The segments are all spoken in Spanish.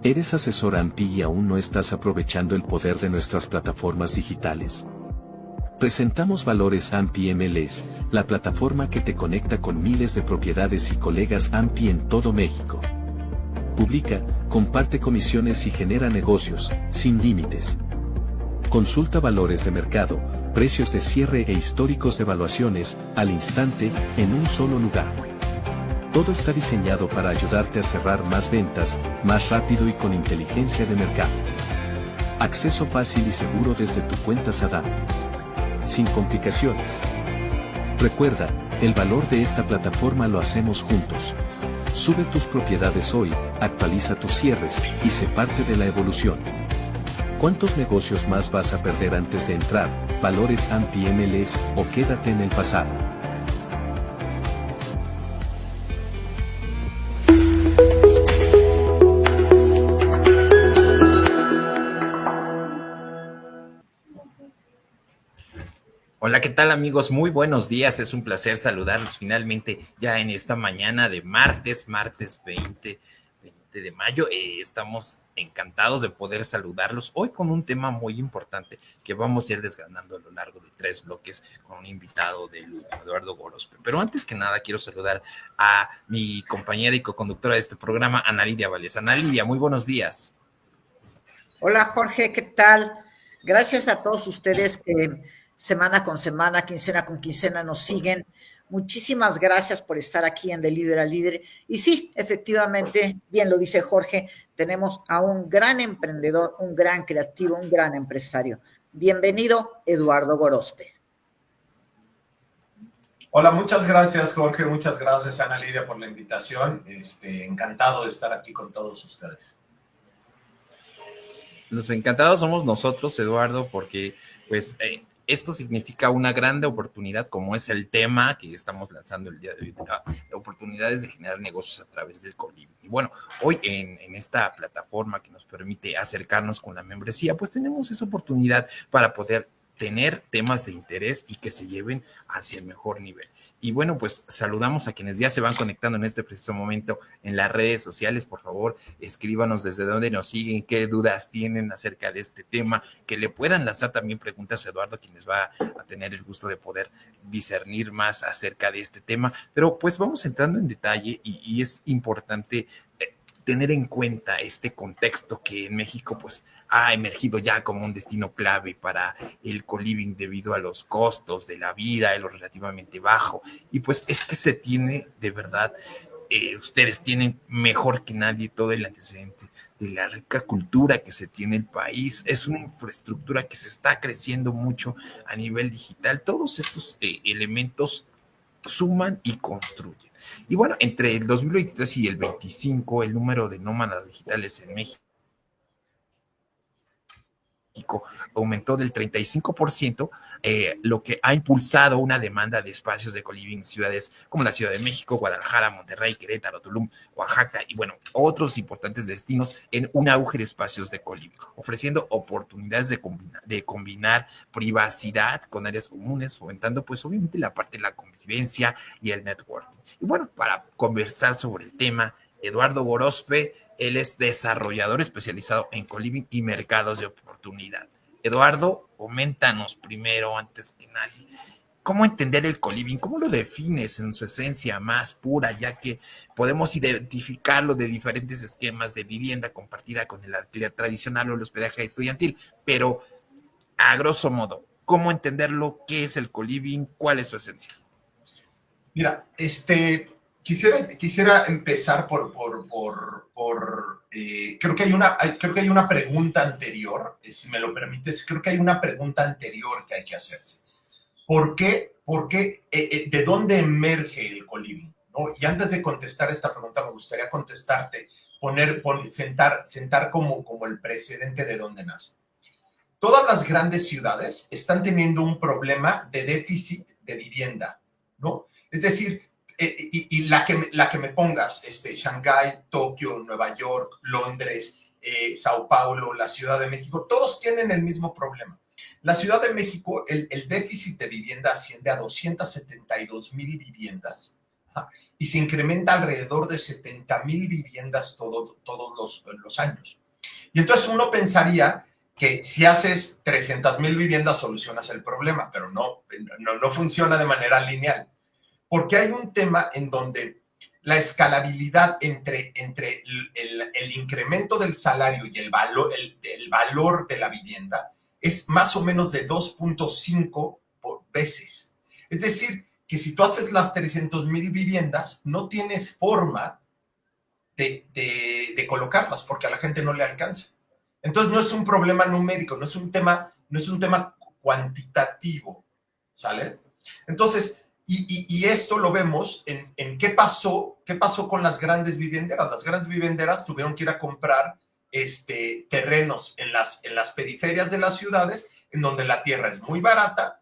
¿Eres asesor AMPI y aún no estás aprovechando el poder de nuestras plataformas digitales? Presentamos Valores AMPI MLS, la plataforma que te conecta con miles de propiedades y colegas AMPI en todo México. Publica, comparte comisiones y genera negocios, sin límites. Consulta valores de mercado, precios de cierre e históricos de evaluaciones, al instante, en un solo lugar. Todo está diseñado para ayudarte a cerrar más ventas, más rápido y con inteligencia de mercado. Acceso fácil y seguro desde tu cuenta SADAM. Sin complicaciones. Recuerda, el valor de esta plataforma lo hacemos juntos. Sube tus propiedades hoy, actualiza tus cierres, y sé parte de la evolución. ¿Cuántos negocios más vas a perder antes de entrar? Valores AMPI MLS o quédate en el pasado. Hola, ¿qué tal amigos? Muy buenos días, es un placer saludarlos finalmente ya en esta mañana de martes 20 de mayo. Estamos encantados de poder saludarlos hoy con un tema muy importante que vamos a ir desgranando a lo largo de 3 bloques con un invitado de lujo, Eduardo Gorospe. Pero antes que nada quiero saludar a mi compañera y coconductora de este programa, Ana Lidia Vales. Ana Lidia, muy buenos días. Hola Jorge, ¿qué tal? Gracias a todos ustedes que semana con semana, quincena con quincena nos siguen. Muchísimas gracias por estar aquí en De Líder a Líder. Y sí, efectivamente, bien lo dice Jorge, tenemos a un gran emprendedor, un gran creativo, un gran empresario. Bienvenido, Eduardo Gorospe. Hola, muchas gracias Jorge, muchas gracias Ana Lidia por la invitación. Encantado de estar aquí con todos ustedes. Los encantados somos nosotros, Eduardo, porque pues esto significa una grande oportunidad, como es el tema que estamos lanzando el día de hoy, oportunidades de generar negocios a través del Colibri. Y bueno, hoy en esta plataforma que nos permite acercarnos con la membresía, pues tenemos esa oportunidad para poder tener temas de interés y que se lleven hacia el mejor nivel. Y bueno, pues saludamos a quienes ya se van conectando en este preciso momento en las redes sociales. Por favor, escríbanos desde dónde nos siguen, qué dudas tienen acerca de este tema, que le puedan lanzar también preguntas a Eduardo, quienes va a tener el gusto de poder discernir más acerca de este tema. Pero pues vamos entrando en detalle y es importante tener en cuenta este contexto que en México pues ha emergido ya como un destino clave para el co-living debido a los costos de la vida, de lo relativamente bajo. Y pues es que se tiene de verdad, ustedes tienen mejor que nadie todo el antecedente de la rica cultura que se tiene el país. Es una infraestructura que se está creciendo mucho a nivel digital. Todos estos elementos suman y construyen. Y bueno, entre el 2023 y el 25, el número de nómadas digitales en México aumentó del 35%, lo que ha impulsado una demanda de espacios de co-living en ciudades como la Ciudad de México, Guadalajara, Monterrey, Querétaro, Tulum, Oaxaca y bueno, otros importantes destinos en un auge de espacios de co-living, ofreciendo oportunidades de combinar privacidad con áreas comunes, fomentando pues obviamente la parte de la convivencia y el networking. Y bueno, para conversar sobre el tema, Eduardo Gorospe, él es desarrollador especializado en co-living y mercados de oportunidad. Eduardo, coméntanos primero, antes que nadie, ¿cómo entender el co-living? ¿Cómo lo defines en su esencia más pura, ya que podemos identificarlo de diferentes esquemas de vivienda compartida con el alquiler tradicional o el hospedaje estudiantil? Pero, a grosso modo, ¿cómo entenderlo? ¿Qué es el co-living? ¿Cuál es su esencia? Mira, quisiera empezar creo que hay una pregunta anterior, si me lo permites, creo que hay una pregunta anterior que hay que hacerse. ¿Por qué? ¿De dónde emerge el co-living? ¿No? Y antes de contestar esta pregunta, me gustaría contestarte, sentar como el precedente de dónde nace. Todas las grandes ciudades están teniendo un problema de déficit de vivienda, ¿no? Es decir, y la que me pongas, Shanghái, Tokio, Nueva York, Londres, Sao Paulo, la Ciudad de México, todos tienen el mismo problema. La Ciudad de México, el déficit de vivienda asciende a 272,000 viviendas Ajá. Y se incrementa alrededor de 70,000 viviendas todos los años. Y entonces uno pensaría que si haces 300,000 viviendas solucionas el problema, pero no funciona de manera lineal. Porque hay un tema en donde la escalabilidad entre el incremento del salario y el valor de la vivienda es más o menos de 2.5 veces. Es decir, que si tú haces las 300,000 viviendas, no tienes forma de colocarlas porque a la gente no le alcanza. Entonces no es un problema numérico, no es un tema cuantitativo, ¿sale? Entonces, y esto lo vemos en qué pasó con las grandes vivienderas. Las grandes vivienderas tuvieron que ir a comprar terrenos en las periferias de las ciudades, en donde la tierra es muy barata,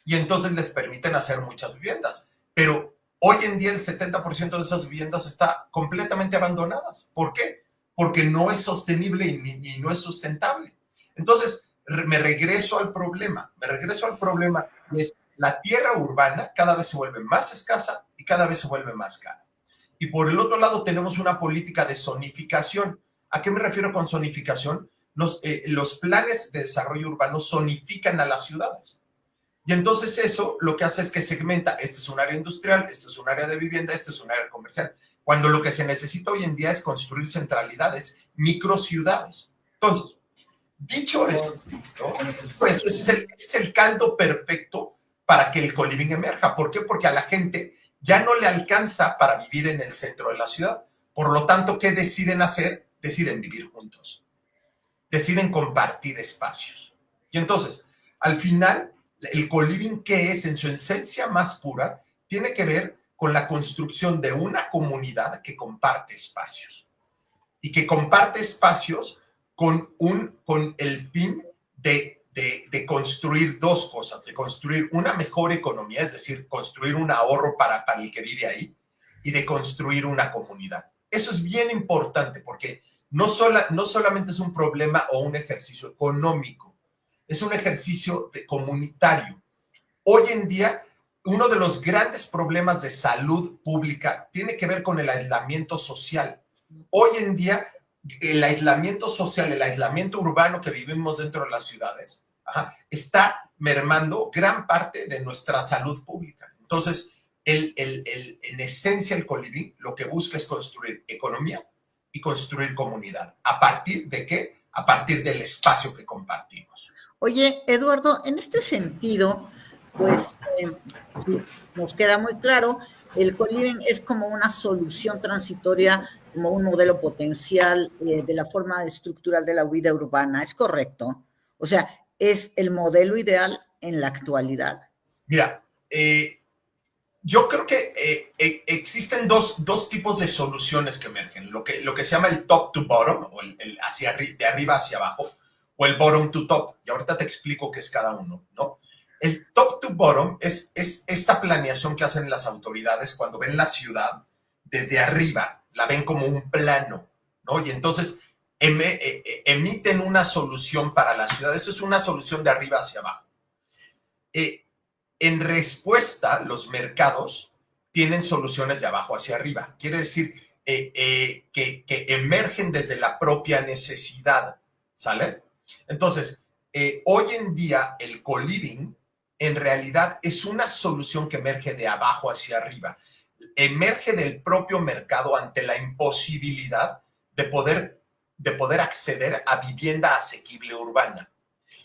y entonces les permiten hacer muchas viviendas. Pero hoy en día el 70% de esas viviendas está completamente abandonadas. ¿Por qué? Porque no es sostenible y no es sustentable. Entonces, me regreso al problema, es la tierra urbana cada vez se vuelve más escasa y cada vez se vuelve más cara. Y por el otro lado tenemos una política de zonificación. ¿A qué me refiero con zonificación? Los planes de desarrollo urbano zonifican a las ciudades. Y entonces eso lo que hace es que segmenta, este es un área industrial, este es un área de vivienda, este es un área comercial, cuando lo que se necesita hoy en día es construir centralidades, microciudades. Entonces, dicho esto, ¿no? Pues ese es el caldo perfecto para que el co-living emerja. ¿Por qué? Porque a la gente ya no le alcanza para vivir en el centro de la ciudad. Por lo tanto, ¿qué deciden hacer? Deciden vivir juntos. Deciden compartir espacios. Y entonces, al final, el co-living, ¿qué es? En su esencia más pura, tiene que ver con la construcción de una comunidad que comparte espacios. Y que comparte espacios con el fin de construir dos cosas, de construir una mejor economía, es decir, construir un ahorro para el que vive ahí, y de construir una comunidad. Eso es bien importante porque no solamente es un problema o un ejercicio económico, es un ejercicio comunitario. Hoy en día, uno de los grandes problemas de salud pública tiene que ver con el aislamiento social. Hoy en día, el aislamiento social, el aislamiento urbano que vivimos dentro de las ciudades, está mermando gran parte de nuestra salud pública. Entonces, en esencia, el co-living lo que busca es construir economía y construir comunidad. ¿A partir de qué? A partir del espacio que compartimos. Oye, Eduardo, en este sentido, pues nos queda muy claro, el co-living es como una solución transitoria, como un modelo potencial de la forma estructural de la vida urbana, ¿es correcto? O sea, ¿es el modelo ideal en la actualidad? Mira, yo creo que existen dos tipos de soluciones que emergen, lo que se llama el top to bottom, o de arriba hacia abajo, o el bottom to top, y ahorita te explico qué es cada uno, ¿no? El top to bottom es esta planeación que hacen las autoridades cuando ven la ciudad desde arriba, la ven como un plano, ¿no? Y entonces emiten una solución para la ciudad. Eso es una solución de arriba hacia abajo. En respuesta, los mercados tienen soluciones de abajo hacia arriba. Quiere decir que emergen desde la propia necesidad, ¿sale? Entonces, hoy en día el co-living en realidad es una solución que emerge de abajo hacia arriba. Emerge del propio mercado ante la imposibilidad de poder acceder a vivienda asequible urbana.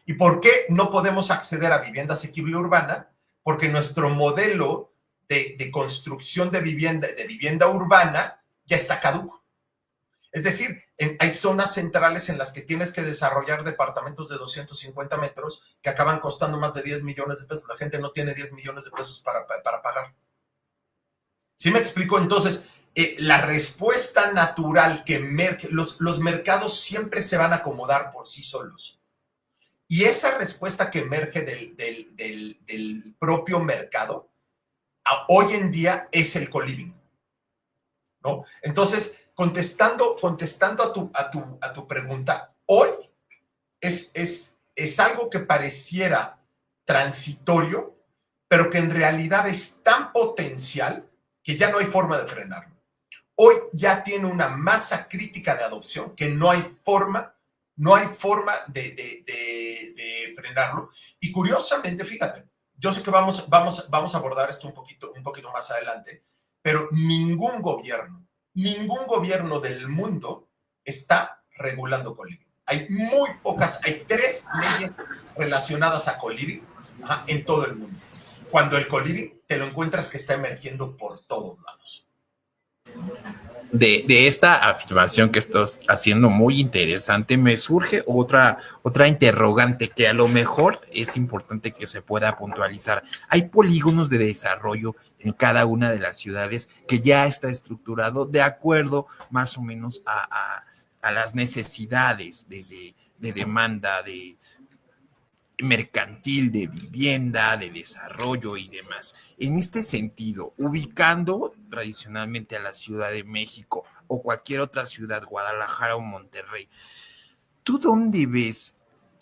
¿Y por qué no podemos acceder a vivienda asequible urbana? Porque nuestro modelo de construcción de vivienda urbana ya está caduco. Es decir, hay zonas centrales en las que tienes que desarrollar departamentos de 250 metros que acaban costando más de 10 millones de pesos. La gente no tiene 10 millones de pesos para pagar. ¿Sí me explico? Entonces, la respuesta natural que emerge, los mercados siempre se van a acomodar por sí solos. Y esa respuesta que emerge del propio mercado, hoy en día es el co-living, ¿no? Entonces, contestando a tu pregunta, hoy es algo que pareciera transitorio, pero que en realidad es tan potencial que ya no hay forma de frenarlo. Hoy ya tiene una masa crítica de adopción que no hay forma de frenarlo. Y curiosamente, fíjate, yo sé que vamos a abordar esto un poquito más adelante, pero ningún gobierno del mundo está regulando co-living. Hay muy pocas, hay 3 leyes relacionadas a co-living en todo el mundo. Cuando el co-living te lo encuentras que está emergiendo por todos lados. De esta afirmación que estás haciendo muy interesante, me surge otra interrogante que a lo mejor es importante que se pueda puntualizar. Hay polígonos de desarrollo en cada una de las ciudades que ya está estructurado de acuerdo más o menos a las necesidades de demanda, de mercantil, de vivienda, de desarrollo y demás. En este sentido, ubicando tradicionalmente a la Ciudad de México o cualquier otra ciudad, Guadalajara o Monterrey, ¿tú dónde ves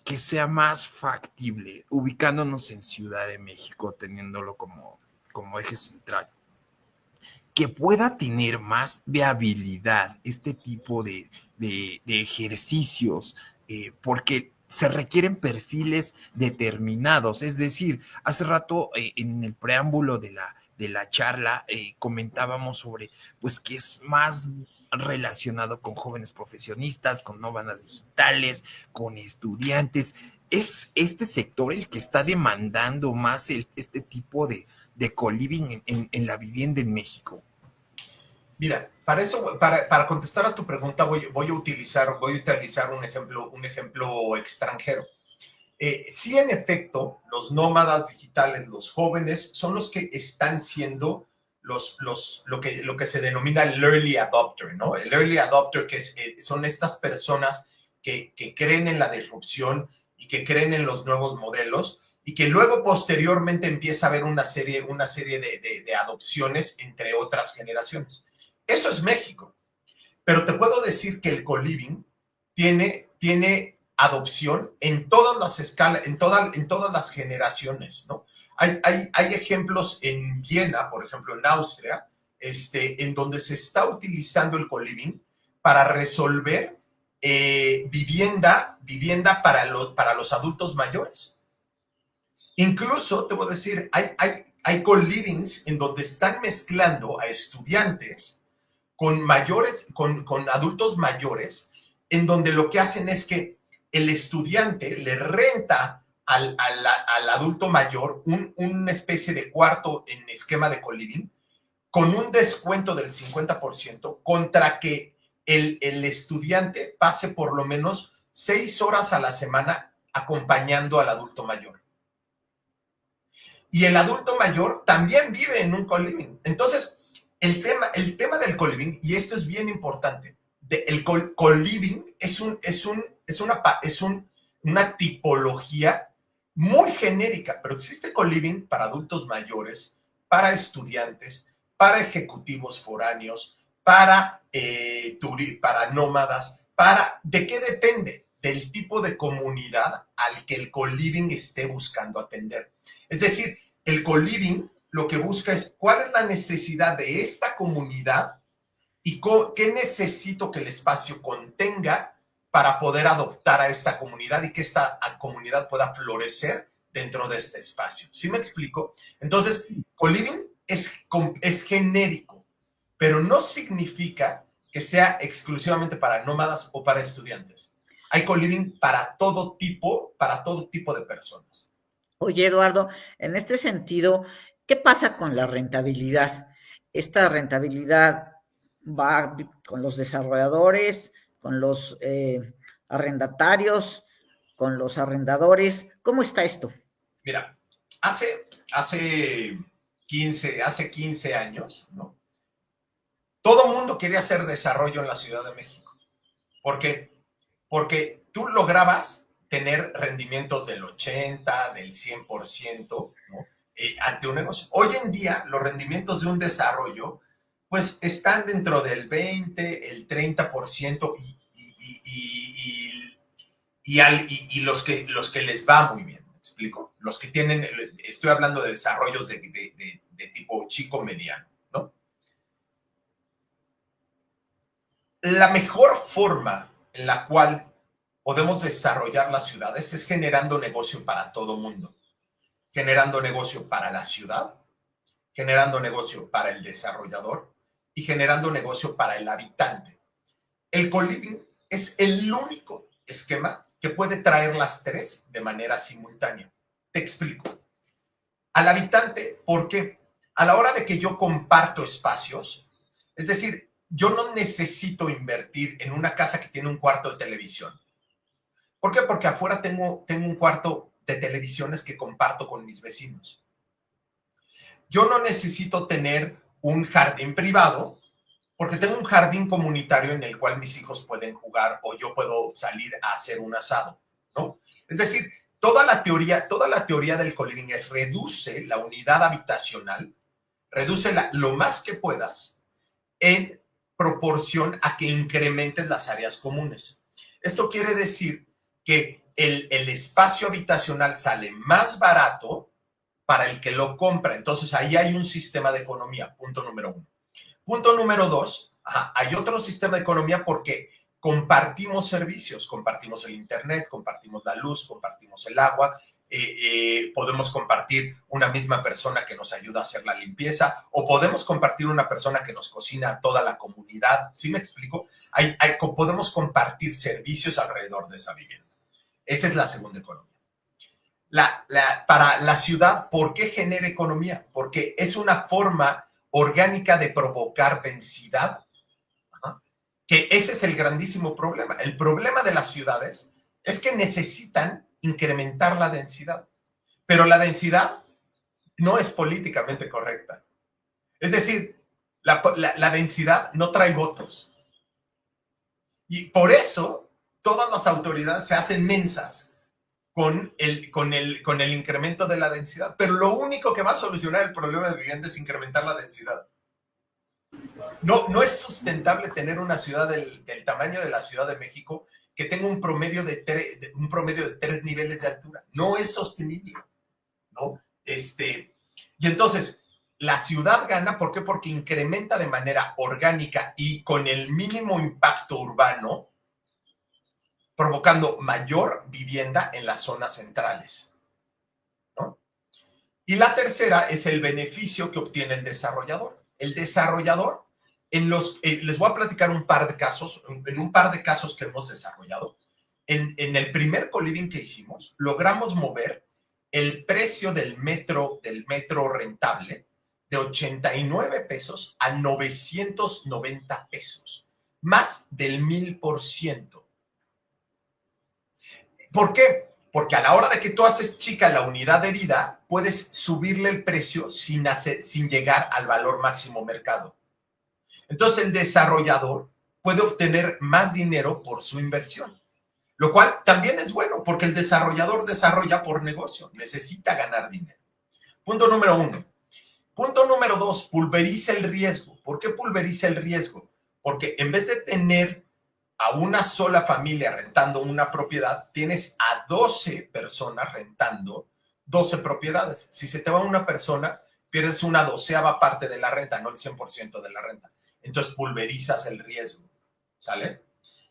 que sea más factible, ubicándonos en Ciudad de México, teniéndolo como eje central, que pueda tener más de habilidad este tipo de ejercicios? Porque se requieren perfiles determinados. Es decir, hace rato en el preámbulo de la charla comentábamos sobre pues que es más relacionado con jóvenes profesionistas, con nómadas digitales, con estudiantes. ¿Es este sector el que está demandando más este tipo de co-living en la vivienda en México? Mira, para eso, para contestar a tu pregunta, voy a utilizar un ejemplo extranjero. Sí, en efecto, los nómadas digitales, los jóvenes, son los que están siendo lo que se denomina el early adopter, ¿no? El early adopter, son estas personas que creen en la disrupción y que creen en los nuevos modelos y que luego posteriormente empieza a haber una serie de adopciones entre otras generaciones. Eso es México. Pero te puedo decir que el co-living tiene adopción en todas las escalas, en todas las generaciones, ¿no? Hay ejemplos en Viena, por ejemplo, en Austria, en donde se está utilizando el co-living para resolver vivienda para los adultos mayores. Incluso, te voy a decir, hay co-livings en donde están mezclando a estudiantes con adultos mayores, en donde lo que hacen es que el estudiante le renta al adulto mayor una especie de cuarto en esquema de co-living con un descuento del 50% contra que el estudiante pase por lo menos 6 horas a la semana acompañando al adulto mayor. Y el adulto mayor también vive en un co-living. Entonces, el tema del co-living, y esto es bien importante, el co-living es una tipología muy genérica, pero existe co-living para adultos mayores, para estudiantes, para ejecutivos foráneos, para nómadas, ¿de qué depende? Del tipo de comunidad al que el co-living esté buscando atender. Es decir, el co-living lo que busca es cuál es la necesidad de esta comunidad y qué necesito que el espacio contenga para poder adoptar a esta comunidad y que esta comunidad pueda florecer dentro de este espacio. ¿Sí me explico? Entonces, co-living es genérico, pero no significa que sea exclusivamente para nómadas o para estudiantes. Hay co-living para todo tipo de personas. Oye, Eduardo, en este sentido, ¿qué pasa con la rentabilidad? Esta rentabilidad va con los desarrolladores, con los arrendatarios, con los arrendadores. ¿Cómo está esto? Mira, hace 15 años, ¿no? Todo el mundo quería hacer desarrollo en la Ciudad de México. ¿Por qué? Porque tú lograbas tener rendimientos del 80, del 100%, ¿no? Ante un negocio. Hoy en día, los rendimientos de un desarrollo, pues, están dentro del 20, el 30%, y los que les va muy bien, ¿me explico? Los que tienen, estoy hablando de desarrollos de tipo chico mediano, ¿no? La mejor forma en la cual podemos desarrollar las ciudades es generando negocio para todo mundo, generando negocio para la ciudad, generando negocio para el desarrollador y generando negocio para el habitante. El co-living es el único esquema que puede traer las tres de manera simultánea. Te explico. Al habitante, ¿por qué? A la hora de que yo comparto espacios, es decir, yo no necesito invertir en una casa que tiene un cuarto de televisión. ¿Por qué? Porque afuera tengo un cuarto de televisiones que comparto con mis vecinos. Yo no necesito tener un jardín privado porque tengo un jardín comunitario en el cual mis hijos pueden jugar o yo puedo salir a hacer un asado, ¿no? Es decir, toda la teoría del co-living es reduce la unidad habitacional, redúcela lo más que puedas en proporción a que incrementes las áreas comunes. Esto quiere decir que el espacio habitacional sale más barato para el que lo compra. Entonces, ahí hay un sistema de economía, punto número uno. Punto número dos, hay otro sistema de economía porque compartimos servicios, compartimos el internet, compartimos la luz, compartimos el agua, podemos compartir una misma persona que nos ayuda a hacer la limpieza o podemos compartir una persona que nos cocina a toda la comunidad. ¿Sí me explico? Podemos compartir servicios alrededor de esa vivienda. Esa es la segunda economía. Para la ciudad, ¿por qué genera economía? Porque es una forma orgánica de provocar densidad, que ese es el grandísimo problema. El problema de las ciudades es que necesitan incrementar la densidad, pero la densidad no es políticamente correcta. Es decir, la densidad no trae votos. Y por eso todas las autoridades se hacen mensas con el incremento de la densidad. Pero lo único que va a solucionar el problema de vivienda es incrementar la densidad. No es sustentable tener una ciudad del tamaño de la Ciudad de México que tenga un promedio de 3 niveles de altura. No es sostenible, ¿no? Y entonces, la ciudad gana, ¿por qué? Porque incrementa de manera orgánica y con el mínimo impacto urbano, provocando mayor vivienda en las zonas centrales, ¿no? Y la tercera es el beneficio que obtiene el desarrollador. El desarrollador, les voy a platicar un par de casos que hemos desarrollado. En el primer co-living que hicimos, logramos mover el precio del metro rentable de 89 pesos a 990 pesos, más del 1000%. ¿Por qué? Porque a la hora de que tú haces chica la unidad de vida, puedes subirle el precio sin llegar al valor máximo mercado. Entonces el desarrollador puede obtener más dinero por su inversión, lo cual también es bueno porque el desarrollador desarrolla por negocio, necesita ganar dinero. Punto número uno. Punto número dos, pulveriza el riesgo. ¿Por qué pulveriza el riesgo? Porque en vez de tener a una sola familia rentando una propiedad, tienes a 12 personas rentando 12 propiedades. Si se te va una persona, pierdes una 12ª parte de la renta, no el 100% de la renta. Entonces pulverizas el riesgo, ¿sale?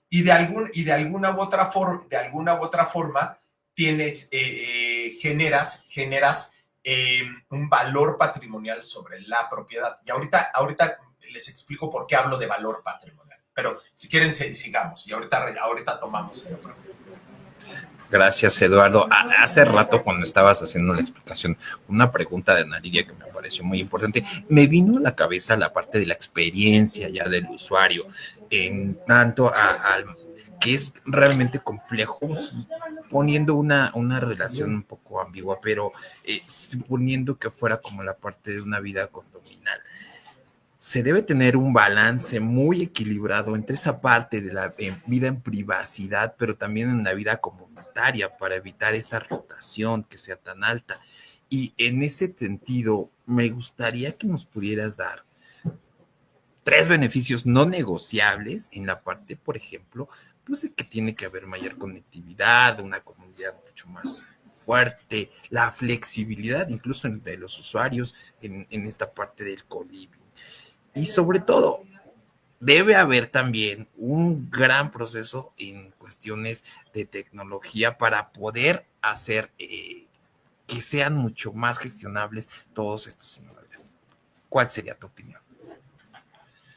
Y de alguna u otra forma tienes, generas un valor patrimonial sobre la propiedad. Y ahorita les explico por qué hablo de valor patrimonial. Pero si quieren, sigamos y ahorita tomamos esa pregunta. Gracias, Eduardo. Hace rato, cuando estabas haciendo la explicación, una pregunta de Naridia que me pareció muy importante, me vino a la cabeza la parte de la experiencia ya del usuario, en tanto que es realmente complejo, poniendo una relación un poco ambigua, pero suponiendo que fuera como la parte de una vida condominal. Se debe tener un balance muy equilibrado entre esa parte de la vida en privacidad, pero también en la vida comunitaria para evitar esta rotación que sea tan alta. Y en ese sentido, me gustaría que nos pudieras dar 3 beneficios no negociables en la parte, por ejemplo, pues de que tiene que haber mayor conectividad, una comunidad mucho más fuerte, la flexibilidad incluso de los usuarios en esta parte del co-living. Y sobre todo, debe haber también un gran proceso en cuestiones de tecnología para poder hacer que sean mucho más gestionables todos estos inmuebles. ¿Cuál sería tu opinión?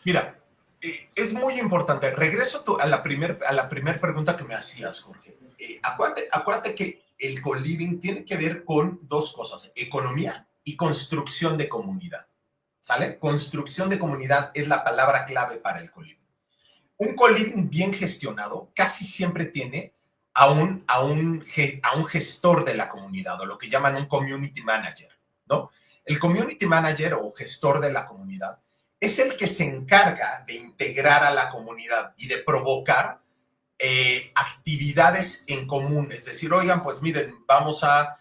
Mira, es muy importante. Regreso a la primer pregunta que me hacías, Jorge. Acuérdate que el co-living tiene que ver con dos cosas, economía y construcción de comunidad. ¿Sale? Construcción de comunidad es la palabra clave para el co-living. Un co-living bien gestionado casi siempre tiene a un gestor de la comunidad, o lo que llaman un community manager, ¿no? El community manager o gestor de la comunidad es el que se encarga de integrar a la comunidad y de provocar actividades en común. Es decir, oigan, pues miren, vamos a,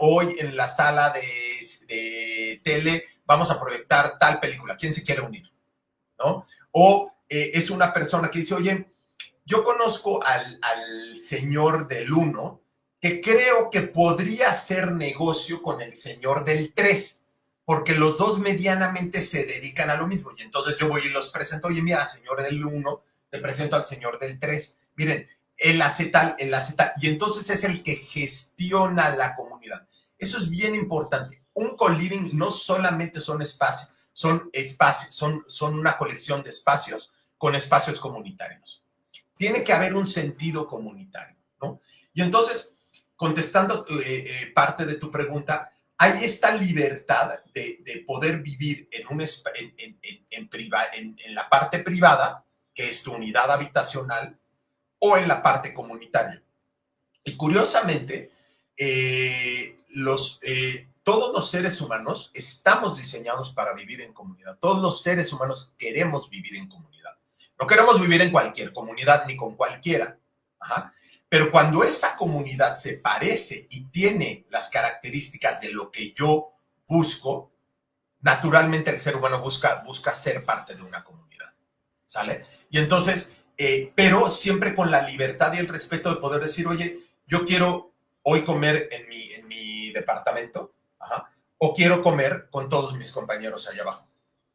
hoy en la sala de tele, vamos a proyectar tal película. ¿Quién se quiere unir? ¿No? O es una persona que dice, oye, yo conozco al señor del 1 que creo que podría hacer negocio con el señor del 3, porque los dos medianamente se dedican a lo mismo. Y entonces yo voy y los presento, oye, mira, señor del 1, te presento al señor del 3. Miren, él hace tal. Y entonces es el que gestiona la comunidad. Eso es bien importante. Un co-living no solamente son espacios, son una colección de espacios con espacios comunitarios. Tiene que haber un sentido comunitario, ¿no? Y entonces, contestando parte de tu pregunta, hay esta libertad de poder vivir en la parte privada, que es tu unidad habitacional, o en la parte comunitaria. Y curiosamente, todos los seres humanos estamos diseñados para vivir en comunidad. Todos los seres humanos queremos vivir en comunidad. No queremos vivir en cualquier comunidad ni con cualquiera. Ajá. Pero cuando esa comunidad se parece y tiene las características de lo que yo busco, naturalmente el ser humano busca ser parte de una comunidad. ¿Sale? Y entonces, pero siempre con la libertad y el respeto de poder decir, oye, yo quiero hoy comer en mi departamento, ajá, o quiero comer con todos mis compañeros allá abajo,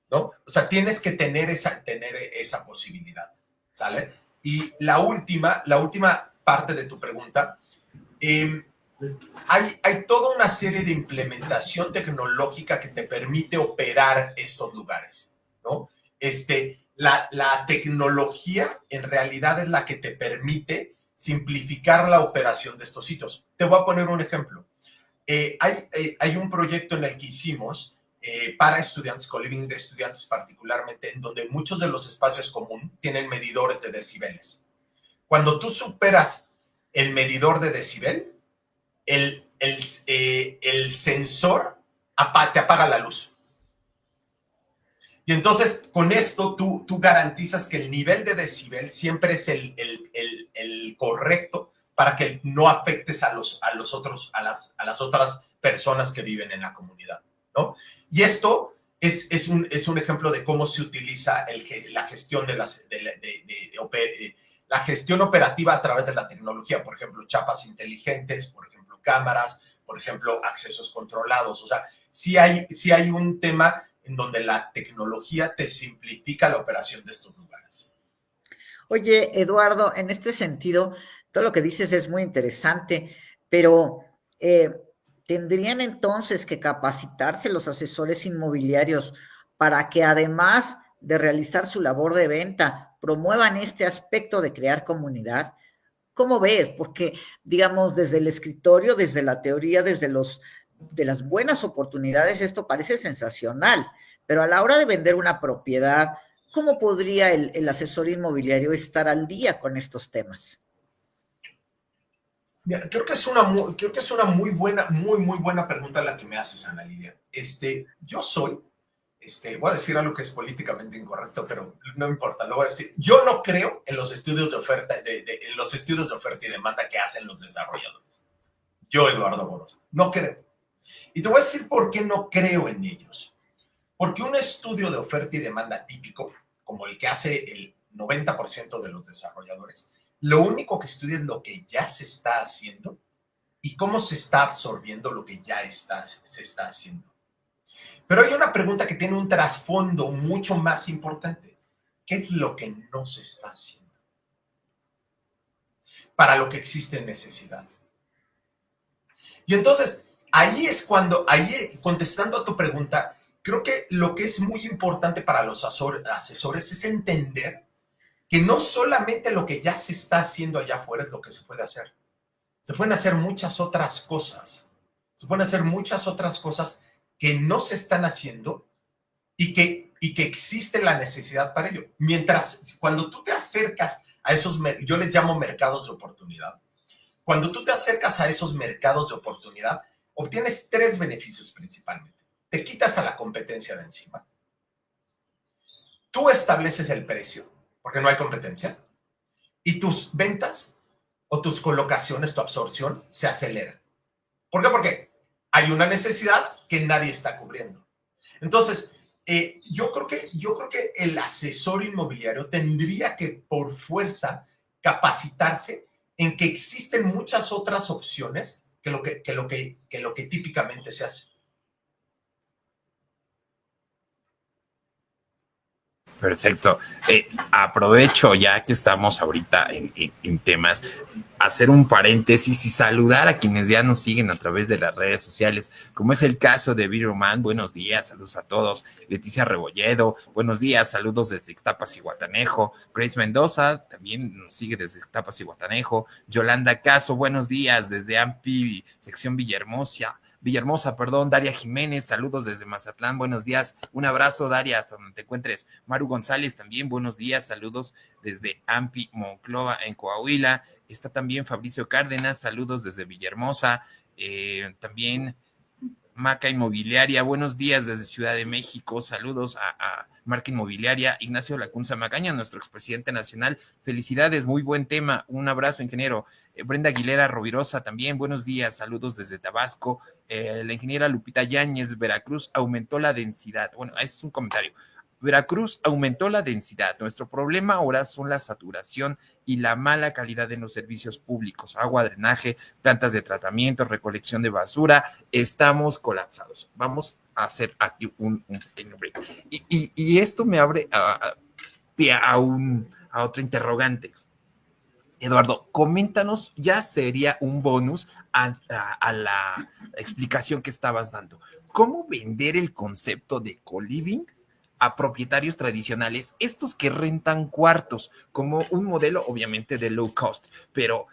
¿no? O sea, tienes que tener esa posibilidad, ¿sale? Y la última parte de tu pregunta, hay toda una serie de implementación tecnológica que te permite operar estos lugares, ¿no? La tecnología en realidad es la que te permite simplificar la operación de estos sitios. Te voy a poner un ejemplo. Hay un proyecto en el que hicimos para estudiantes, co-living de estudiantes particularmente, en donde muchos de los espacios comunes tienen medidores de decibeles. Cuando tú superas el medidor de decibel, el sensor te apaga la luz. Y entonces, con esto, tú garantizas que el nivel de decibel siempre es el correcto para que no afectes a las otras personas que viven en la comunidad, ¿no? Y esto es un ejemplo de cómo se utiliza la gestión la gestión operativa a través de la tecnología, por ejemplo, chapas inteligentes, por ejemplo, cámaras, por ejemplo, accesos controlados. O sea, sí hay un tema en donde la tecnología te simplifica la operación de estos lugares. Oye, Eduardo, en este sentido, todo lo que dices es muy interesante, pero ¿tendrían entonces que capacitarse los asesores inmobiliarios para que además de realizar su labor de venta, promuevan este aspecto de crear comunidad? ¿Cómo ves? Porque, digamos, desde el escritorio, desde la teoría, de las buenas oportunidades, esto parece sensacional, pero a la hora de vender una propiedad, ¿cómo podría el asesor inmobiliario estar al día con estos temas? Mira, creo que es una muy buena pregunta la que me haces, Ana Lidia. Voy a decir algo que es políticamente incorrecto, pero no importa, lo voy a decir. Yo no creo en los estudios de oferta, en los estudios de oferta y demanda que hacen los desarrolladores. Yo, Eduardo Boros, no creo. Y te voy a decir por qué no creo en ellos. Porque un estudio de oferta y demanda típico, como el que hace el 90% de los desarrolladores, lo único que estudia es lo que ya se está haciendo y cómo se está absorbiendo lo que ya se está haciendo. Pero hay una pregunta que tiene un trasfondo mucho más importante. ¿qué es lo que no se está haciendo? Para lo que existe necesidad. Y entonces, contestando a tu pregunta, creo que lo que es muy importante para los asesores es entender que no solamente lo que ya se está haciendo allá afuera es lo que se puede hacer. Se pueden hacer muchas otras cosas. Se pueden hacer muchas otras cosas que no se están haciendo y que existe la necesidad para ello. Cuando tú te acercas a esos, yo les llamo mercados de oportunidad, cuando tú te acercas a esos mercados de oportunidad, obtienes 3 beneficios principalmente. Te quitas a la competencia de encima. Tú estableces el precio, porque no hay competencia, y tus ventas o tus colocaciones, tu absorción, se acelera. ¿Por qué? Porque hay una necesidad que nadie está cubriendo. Entonces, yo creo que el asesor inmobiliario tendría que, por fuerza, capacitarse en que existen muchas otras opciones que lo que típicamente se hace. Perfecto. Aprovecho ya que estamos ahorita en temas, hacer un paréntesis y saludar a quienes ya nos siguen a través de las redes sociales, como es el caso de Viroman. Buenos días, saludos a todos. Leticia Rebolledo, buenos días, saludos desde Ixtapas y Guatanejo. Grace Mendoza también nos sigue desde Ixtapas y Guatanejo. Yolanda Caso, buenos días desde AMPI, sección Villahermosa. Daria Jiménez, saludos desde Mazatlán, buenos días, un abrazo Daria, hasta donde te encuentres. Maru González también, buenos días, saludos desde AMPI, Monclova, en Coahuila. Está también Fabricio Cárdenas, saludos desde Villahermosa. También Maca Inmobiliaria, buenos días desde Ciudad de México, saludos a Marca Inmobiliaria. Ignacio Lacunza Magaña, nuestro expresidente nacional, felicidades, muy buen tema, un abrazo, ingeniero. Brenda Aguilera Rovirosa también, buenos días, saludos desde Tabasco. La ingeniera Lupita Yáñez, Veracruz aumentó la densidad, bueno, ese es un comentario. Veracruz aumentó la densidad. Nuestro problema ahora son la saturación y la mala calidad en los servicios públicos, agua, drenaje, plantas de tratamiento, recolección de basura. Estamos colapsados. Vamos a hacer aquí un pequeño break. Y esto me abre a otra interrogante. Eduardo, coméntanos, ya sería un bonus a la explicación que estabas dando. ¿Cómo vender el concepto de co-living a propietarios tradicionales, estos que rentan cuartos, como un modelo obviamente de low cost? Pero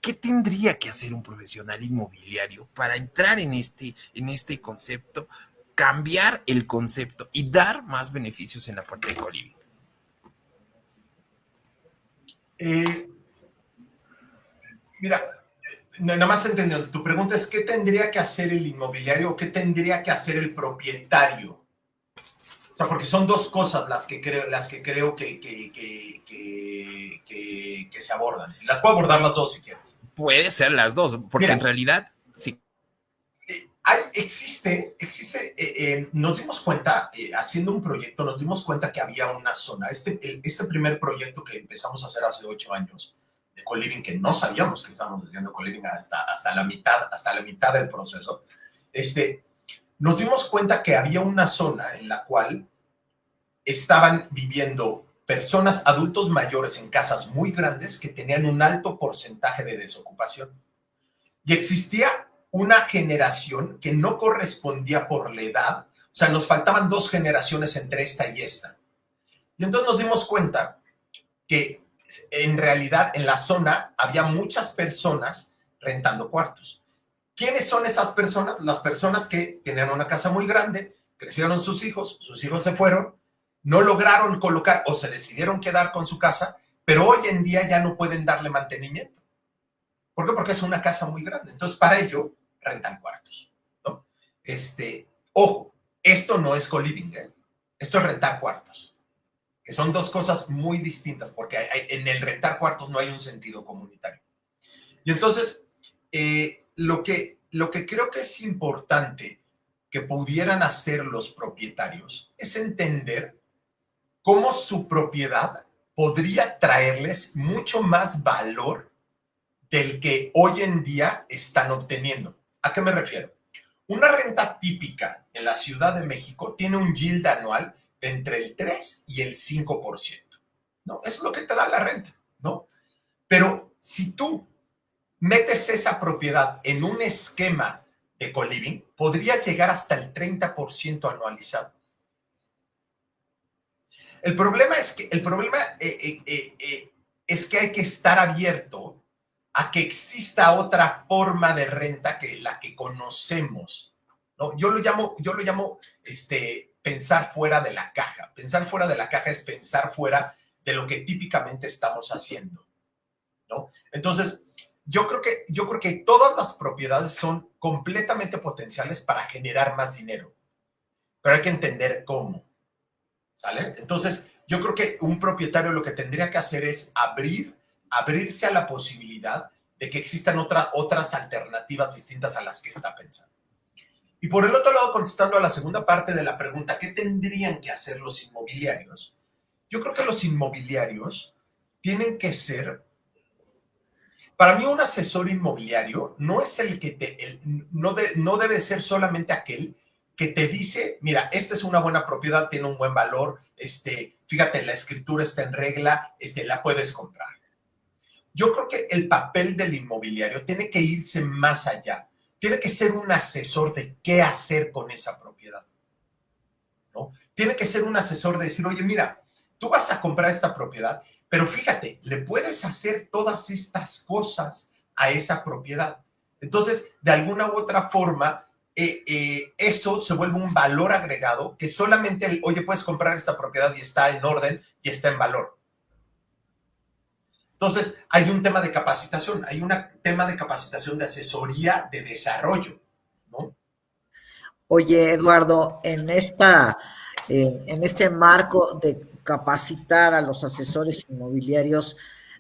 ¿qué tendría que hacer un profesional inmobiliario para entrar en este concepto, cambiar el concepto y dar más beneficios en la parte de co-living? Mira, nada más entendiendo, tu pregunta es ¿qué tendría que hacer el inmobiliario o qué tendría que hacer el propietario? O sea, porque son 2 cosas las que creo que se abordan. Las puedo abordar las 2 si quieres. Puede ser las 2, porque en realidad, sí. Nos dimos cuenta, haciendo un proyecto, nos dimos cuenta que había una zona, este primer proyecto que empezamos a hacer hace 8 años, de co-living, que no sabíamos que estábamos haciendo co-living hasta la mitad del proceso, nos dimos cuenta que había una zona en la cual estaban viviendo personas, adultos mayores en casas muy grandes que tenían un alto porcentaje de desocupación. Y existía una generación que no correspondía por la edad, o sea, nos faltaban 2 generaciones entre esta y esta. Y entonces nos dimos cuenta que en realidad en la zona había muchas personas rentando cuartos. ¿Quiénes son esas personas? Las personas que tenían una casa muy grande, crecieron sus hijos se fueron, no lograron colocar o se decidieron quedar con su casa, pero hoy en día ya no pueden darle mantenimiento. ¿Por qué? Porque es una casa muy grande. Entonces, para ello, rentan cuartos, ¿no? Ojo, esto no es co-living, ¿eh? Esto es rentar cuartos, que son 2 cosas muy distintas, porque en el rentar cuartos no hay un sentido comunitario. Y entonces, lo que creo que es importante que pudieran hacer los propietarios es entender cómo su propiedad podría traerles mucho más valor del que hoy en día están obteniendo. ¿A qué me refiero? Una renta típica en la Ciudad de México tiene un yield anual de entre el 3 y el 5%. ¿no? Eso es lo que te da la renta, ¿no? Pero si tú metes esa propiedad en un esquema de co-living, podría llegar hasta el 30% anualizado. El problema es que, es que hay que estar abierto a que exista otra forma de renta que la que conocemos, ¿no? Yo lo llamo pensar fuera de la caja. Pensar fuera de la caja es pensar fuera de lo que típicamente estamos haciendo, ¿no? Entonces, yo creo que todas las propiedades son completamente potenciales para generar más dinero, pero hay que entender cómo, ¿sale? Entonces, yo creo que un propietario lo que tendría que hacer es abrirse a la posibilidad de que existan otras alternativas distintas a las que está pensando. Y por el otro lado, contestando a la segunda parte de la pregunta, ¿qué tendrían que hacer los inmobiliarios? Yo creo que los inmobiliarios tienen que ser, para mí un asesor inmobiliario no es el que no debe ser solamente aquel que te dice, mira, esta es una buena propiedad, tiene un buen valor, fíjate, la escritura está en regla, la puedes comprar. Yo creo que el papel del inmobiliario tiene que irse más allá. Tiene que ser un asesor de qué hacer con esa propiedad, ¿no? Tiene que ser un asesor de decir, oye, mira, tú vas a comprar esta propiedad, pero fíjate, le puedes hacer todas estas cosas a esa propiedad. Entonces, de alguna u otra forma, eso se vuelve un valor agregado que solamente, oye, puedes comprar esta propiedad y está en orden y está en valor. Entonces, hay un tema de capacitación, hay un tema de capacitación de asesoría de desarrollo, ¿no? Oye, Eduardo, en este marco de capacitar a los asesores inmobiliarios,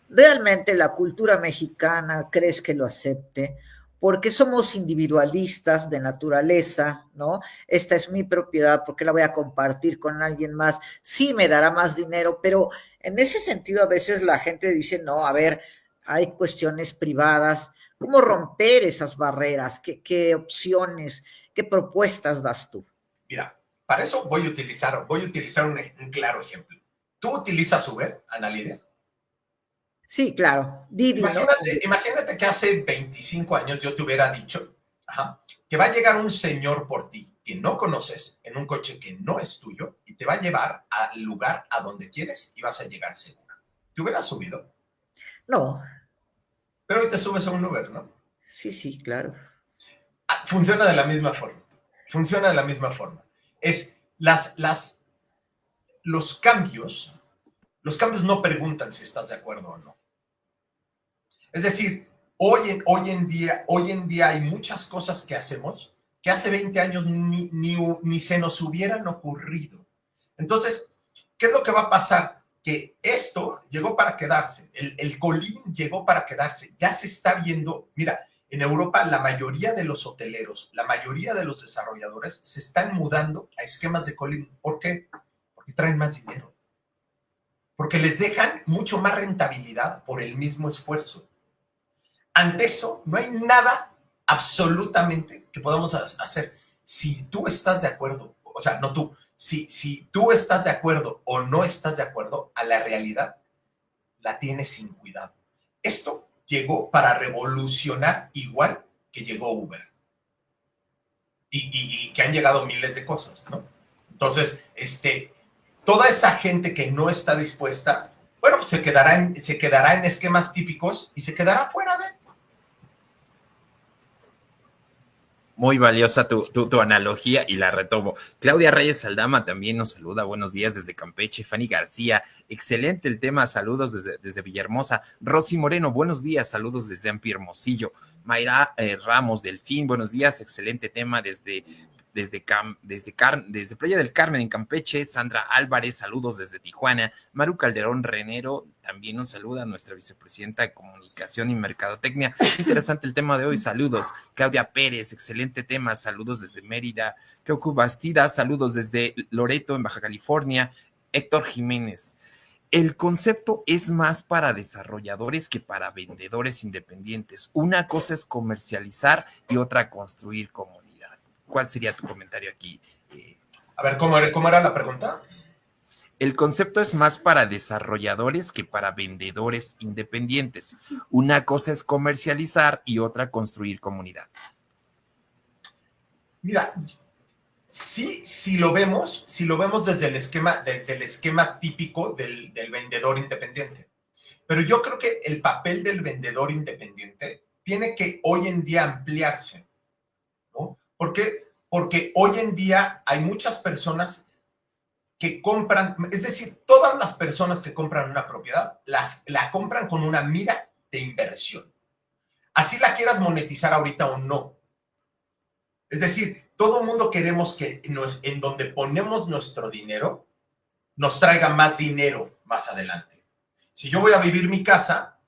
¿realmente la cultura mexicana crees que lo acepte? Porque somos individualistas de naturaleza, ¿no? Esta es mi propiedad, ¿por qué la voy a compartir con alguien más? Sí, me dará más dinero, pero en ese sentido a veces la gente dice, no, a ver, hay cuestiones privadas. ¿Cómo romper esas barreras? ¿Qué opciones, qué propuestas das tú? Mira, para eso voy a utilizar un claro ejemplo. ¿Tú utilizas Uber, Ana Lidia? Sí, claro, Didi, ¿no? Imagínate que hace 25 años yo te hubiera dicho, que va a llegar un señor por ti que no conoces en un coche que no es tuyo y te va a llevar al lugar a donde quieres y vas a llegar seguro. ¿Te hubieras subido? No, Pero hoy te subes a un Uber, ¿no? sí, claro. Funciona de la misma forma. Funciona de la misma forma. Es los cambios no preguntan si estás de acuerdo o no. Es decir, hoy en día hay muchas cosas que hacemos que hace 20 años ni se nos hubieran ocurrido. Entonces, ¿qué es lo que va a pasar? Que esto llegó para quedarse. El co-living llegó para quedarse. Ya se está viendo, mira, en Europa la mayoría de los hoteleros, la mayoría de los desarrolladores se están mudando a esquemas de co-living. ¿Por qué? Porque traen más dinero. Porque les dejan mucho más rentabilidad por el mismo esfuerzo. Ante eso, no hay nada absolutamente que podamos hacer. Si tú estás de acuerdo, o sea, no tú, si tú estás de acuerdo o no estás de acuerdo, a la realidad la tienes sin cuidado. Esto llegó para revolucionar igual que llegó Uber. Y que han llegado miles de cosas, ¿no? Entonces, toda esa gente que no está dispuesta, bueno, se quedará en esquemas típicos y se quedará fuera de. Muy valiosa tu analogía y la retomo. Claudia Reyes Aldama también nos saluda. Buenos días desde Campeche. Fanny García, excelente el tema. Saludos desde Villahermosa. Rosy Moreno, buenos días. Saludos desde Ampi Hermosillo. Mayra Ramos Delfín, buenos días. Excelente tema desde Playa del Carmen en Campeche. Sandra Álvarez, saludos desde Tijuana. Maru Calderón Renero también nos saluda, nuestra vicepresidenta de Comunicación y Mercadotecnia. Interesante el tema de hoy, saludos. Claudia Pérez, excelente tema, saludos desde Mérida. Kyoku Bastida, saludos desde Loreto en Baja California. Héctor Jiménez, el concepto es más para desarrolladores que para vendedores independientes. Una cosa es comercializar y otra construir comunidad. ¿Cuál sería tu comentario aquí? A ver, ¿cómo era la pregunta? El concepto es más para desarrolladores que para vendedores independientes. Una cosa es comercializar y otra construir comunidad. Mira, sí, si lo vemos desde el esquema típico del vendedor independiente. Pero yo creo que el papel del vendedor independiente tiene que hoy en día ampliarse, ¿no? ¿Por qué? Porque hoy en día hay muchas personas que compran, es decir, todas las personas que compran una propiedad, la compran con una mira de inversión. Así la quieras monetizar ahorita o no. Es decir, todo el mundo queremos que en donde ponemos nuestro dinero, nos traiga más dinero más adelante. Si yo voy a vivir mi casa,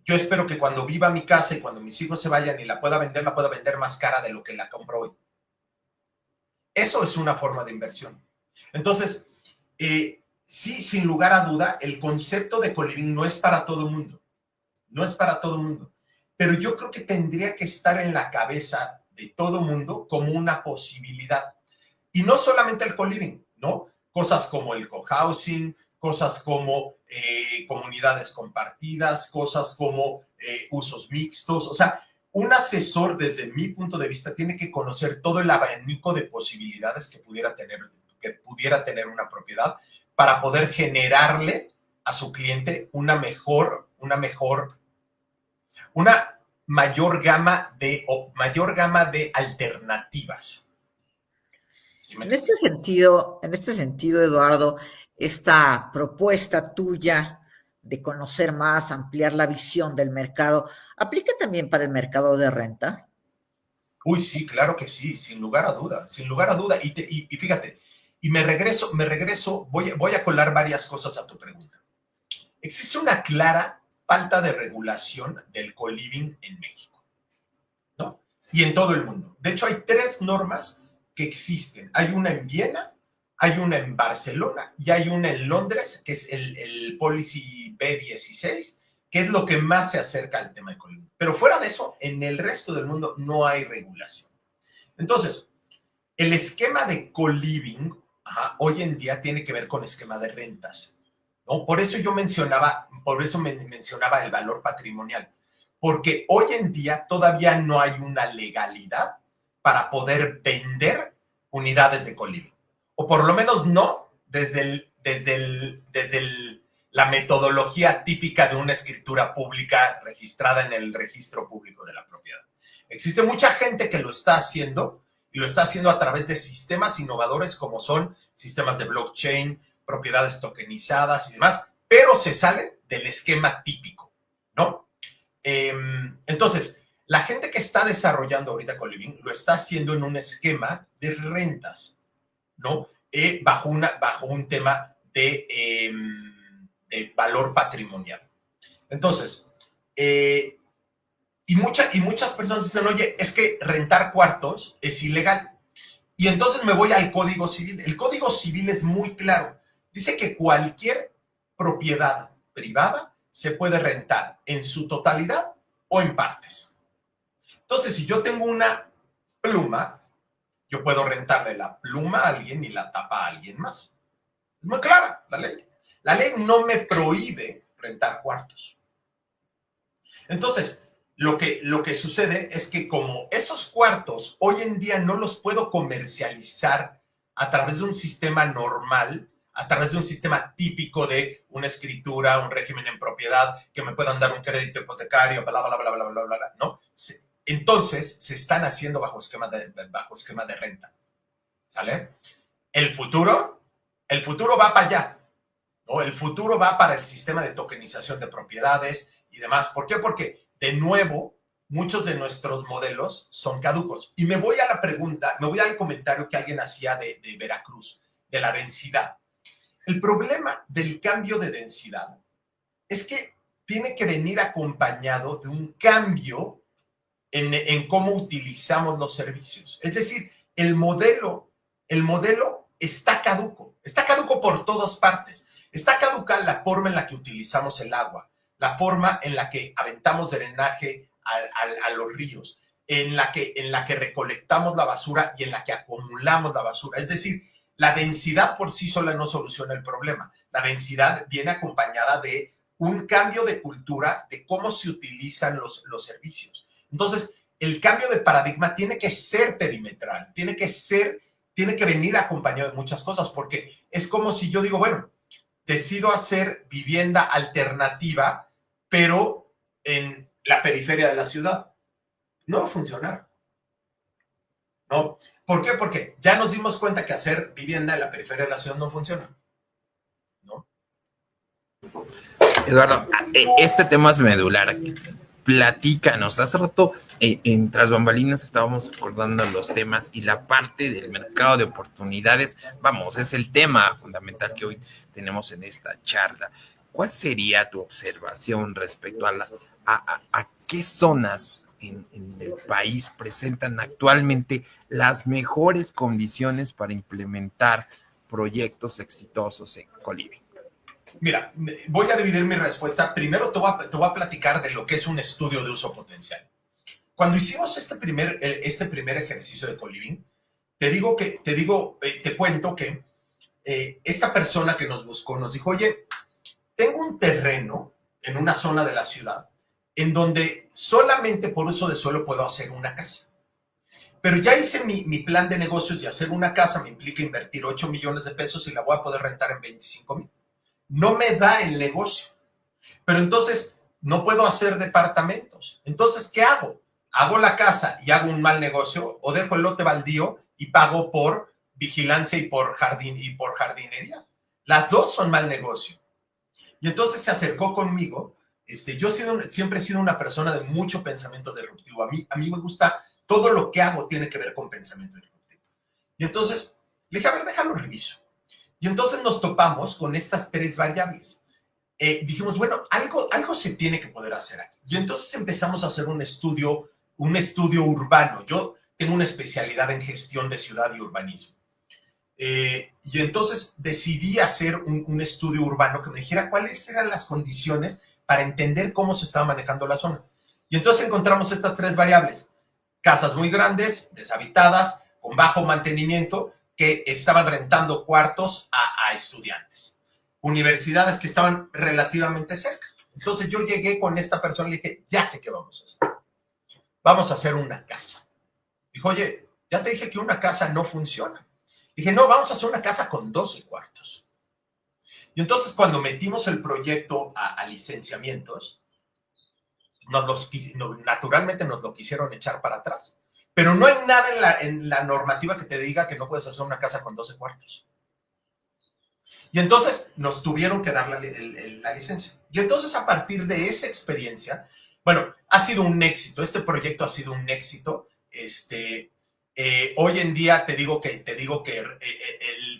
yo espero que cuando viva mi casa y cuando mis hijos se vayan y la pueda vender más cara de lo que la compro hoy. Eso es una forma de inversión. Entonces, sí, sin lugar a duda, el concepto de coliving no es para todo el mundo. No es para todo el mundo. Pero yo creo que tendría que estar en la cabeza de todo el mundo como una posibilidad. Y no solamente el coliving, ¿no? Cosas como el cohousing, cosas como comunidades compartidas, cosas como usos mixtos. O sea, un asesor, desde mi punto de vista, tiene que conocer todo el abanico de posibilidades que pudiera tener una propiedad para poder generarle a su cliente una mayor gama de alternativas. ¿Sí me En este sentido, Eduardo, esta propuesta tuya de conocer más, ampliar la visión del mercado, ¿aplica también para el mercado de renta? Uy, sí, claro que sí, sin lugar a duda, sin lugar a duda. Y fíjate, y me regreso, voy a colar varias cosas a tu pregunta. Existe una clara falta de regulación del coliving en México, ¿no? Y en todo el mundo. De hecho, hay 3 normas que existen. Hay una en Viena, hay una en Barcelona y hay una en Londres, que es el Policy B16, que es lo que más se acerca al tema de coliving. Pero fuera de eso, en el resto del mundo no hay regulación. Entonces, el esquema de coliving hoy en día tiene que ver con esquema de rentas, ¿no? Por eso mencionaba el valor patrimonial, porque hoy en día todavía no hay una legalidad para poder vender unidades de coliving, o por lo menos no desde la metodología típica de una escritura pública registrada en el registro público de la propiedad. Existe mucha gente que lo está haciendo y lo está haciendo a través de sistemas innovadores como son sistemas de blockchain, propiedades tokenizadas y demás, pero se salen del esquema típico, ¿no? Entonces, la gente que está desarrollando ahorita coliving lo está haciendo en un esquema de rentas, ¿no? Bajo un tema de valor patrimonial. Entonces, y muchas personas dicen, oye, es que rentar cuartos es ilegal. Y entonces me voy al Código Civil. El Código Civil es muy claro. Dice que cualquier propiedad privada se puede rentar en su totalidad o en partes. Entonces, si yo tengo una pluma, yo puedo rentarle la pluma a alguien y la tapa a alguien más. Es muy clara la ley. La ley no me prohíbe rentar cuartos. Entonces, lo que sucede es que como esos cuartos hoy en día no los puedo comercializar a través de un sistema normal, a través de un sistema típico de una escritura, un régimen en propiedad, que me puedan dar un crédito hipotecario, bla, bla, bla, bla, bla, bla, bla, ¿no? Entonces, se están haciendo bajo esquema de renta, ¿sale? El futuro va para allá, ¿no? El futuro va para el sistema de tokenización de propiedades y demás. ¿Por qué? Porque, de nuevo, muchos de nuestros modelos son caducos. Y me voy al comentario que alguien hacía de Veracruz, de la densidad. El problema del cambio de densidad es que tiene que venir acompañado de un cambio en cómo utilizamos los servicios. Es decir, el modelo está caduco por todas partes. Está caduca la forma en la que utilizamos el agua, la forma en la que aventamos drenaje a los ríos, en la que recolectamos la basura y en la que acumulamos la basura. Es decir, La densidad por sí sola no soluciona el problema. La densidad viene acompañada de un cambio de cultura de cómo se utilizan los servicios. Entonces, el cambio de paradigma tiene que ser perimetral, tiene que venir acompañado de muchas cosas, porque es como si yo digo, bueno, decido hacer vivienda alternativa, pero en la periferia de la ciudad. No va a funcionar. ¿No? ¿Por qué? Porque ya nos dimos cuenta que hacer vivienda en la periferia de la ciudad no funciona. ¿No? Eduardo, este tema es medular. Platícanos. Hace rato, en Tras Bambalinas, estábamos acordando los temas y la parte del mercado de oportunidades. Vamos, es el tema fundamental que hoy tenemos en esta charla. ¿Cuál sería tu observación respecto a qué zonas en el país presentan actualmente las mejores condiciones para implementar proyectos exitosos en Coliving? Mira, voy a dividir mi respuesta. Primero te voy a platicar de lo que es un estudio de uso potencial. Cuando hicimos este primer ejercicio de Coliving, te cuento que esta persona que nos buscó nos dijo, oye, tengo un terreno en una zona de la ciudad en donde solamente por uso de suelo puedo hacer una casa. Pero ya hice mi plan de negocios y hacer una casa me implica invertir 8 millones de pesos y la voy a poder rentar en 25,000. No me da el negocio. Pero entonces no puedo hacer departamentos. Entonces, ¿qué hago? ¿Hago la casa y hago un mal negocio o dejo el lote baldío y pago por vigilancia y por jardinería? Las dos son mal negocio. Y entonces se acercó conmigo. Yo siempre he sido una persona de mucho pensamiento disruptivo. A mí me gusta, todo lo que hago tiene que ver con pensamiento disruptivo. Y entonces le dije, a ver, déjalo reviso. Y entonces nos topamos con estas 3 variables. Dijimos, bueno, algo se tiene que poder hacer aquí. Y entonces empezamos a hacer un estudio urbano. Yo tengo una especialidad en gestión de ciudad y urbanismo. Y entonces decidí hacer un estudio urbano que me dijera cuáles eran las condiciones para entender cómo se estaba manejando la zona. Y entonces encontramos estas 3 variables. Casas muy grandes, deshabitadas, con bajo mantenimiento, que estaban rentando cuartos a estudiantes. Universidades que estaban relativamente cerca. Entonces yo llegué con esta persona y le dije, ya sé qué vamos a hacer. Vamos a hacer una casa. Dijo, oye, ya te dije que una casa no funciona. Dije, no, vamos a hacer una casa con 12 cuartos. Y entonces cuando metimos el proyecto a licenciamientos, naturalmente nos lo quisieron echar para atrás. Pero no hay nada en la normativa que te diga que no puedes hacer una casa con 12 cuartos. Y entonces nos tuvieron que dar la licencia. Y entonces a partir de esa experiencia, bueno, ha sido un éxito. Este proyecto ha sido un éxito. Hoy en día te digo que